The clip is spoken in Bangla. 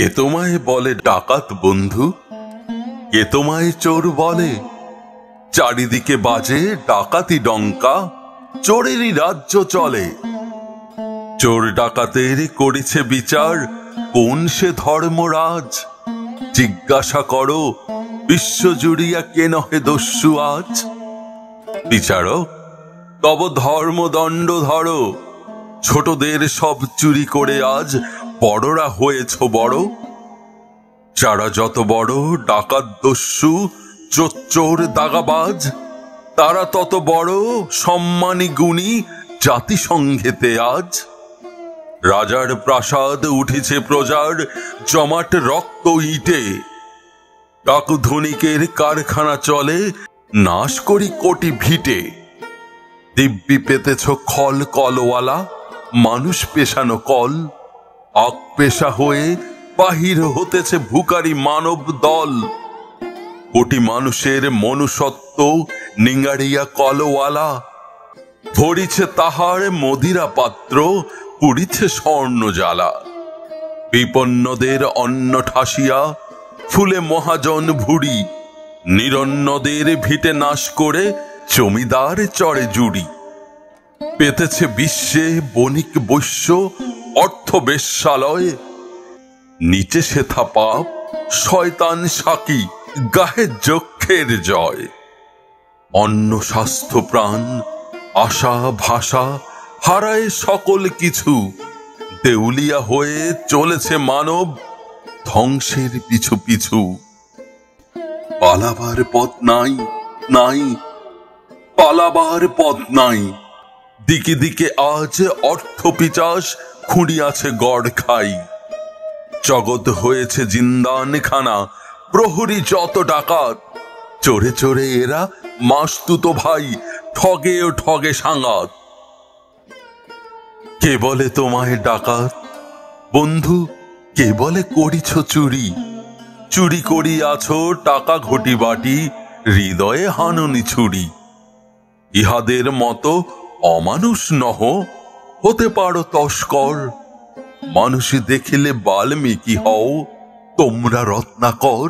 কে তোমায় বলে ডাকাত বন্ধু? কে তোমায় চোর বলে? চারিদিকে বাজে ডাকাতি ডঙ্কা, চোরেরই রাজ্য চলে। চোর ডাকাতের করেছে বিচার, কোন সে ধর্মরাজ? জিজ্ঞাসা করো বিশ্বজুড়িয়া কে নহে দস্যু আজ? বিচারক তব ধর্মদণ্ড ধরো, ছোটদের সব চুরি করে আজ বড়রা হয়েছ বড়। যারা যত বড় ডাকাত দস্যু চোর দাগাবাজ, তারা তত বড় সম্মানী গুণী জাতিসংঘেতে আজ। রাজার প্রাসাদ উঠেছে প্রজার জমাট রক্ত ইটে, ডাকু ধনিকের কারখানা চলে নাশ করি কোটি ভিটে। দিব্যি পেতেছ খল কলওয়ালা, মানুষ পেশানো কল, আগ পেশা হয়ে বাহির হতেছে ভুকারি মানব দল। কোটি মানুষের মনুষ্যত্ব নিঙ্গাড়িয়া কলওয়ালা, ভরিছে তাহার মদিরা পাত্র, পুড়িছে স্বর্ণ জ্বালা। বিপন্নদের অন্ন ঠাসিয়া ফুলে মহাজন ভুড়ি, নিরন্নদের ভিটে নাশ করে জমিদার চড়ে জুড়ি। পেতেছে বিশ্বে বণিক বৈশ্য অর্থ বেশ্যালয়, নিচে সেথা পাপ শয়তান সাকি গাহে যক্ষের জয়। অন্ন স্বাস্থ্য প্রাণ আশা ভাষা হারায় সকল কিছু, দেউলিয়া হয়ে চলেছে মানব ধ্বংসের পিছু পিছু। পালাবার পথ নাই, নাই পালাবার পথ নাই, দিকে দিকে আজ অর্থ পিচাস খুঁড়িয়াছে গড় খাই। জগৎ হয়েছে জিন্দান খানা, প্রহরী যত ডাকাত, চোরে চোরে এরা মাস্তুত ভাই, ঠগে ও ঠগে সাঙ্গাত। কে বলে তোমায় ডাকাত বন্ধু? কে বলে করিছ চুরি? চুরি করিয়াছ টাকা ঘটি বাটি, হৃদয়ে হাননি ছুরি। ইহাদের মতো অমানুষ নহ, হতে পারো তস্কর। মানুষ দেখিলে বাল্মীকি হও, তোমরা রত্নাকর।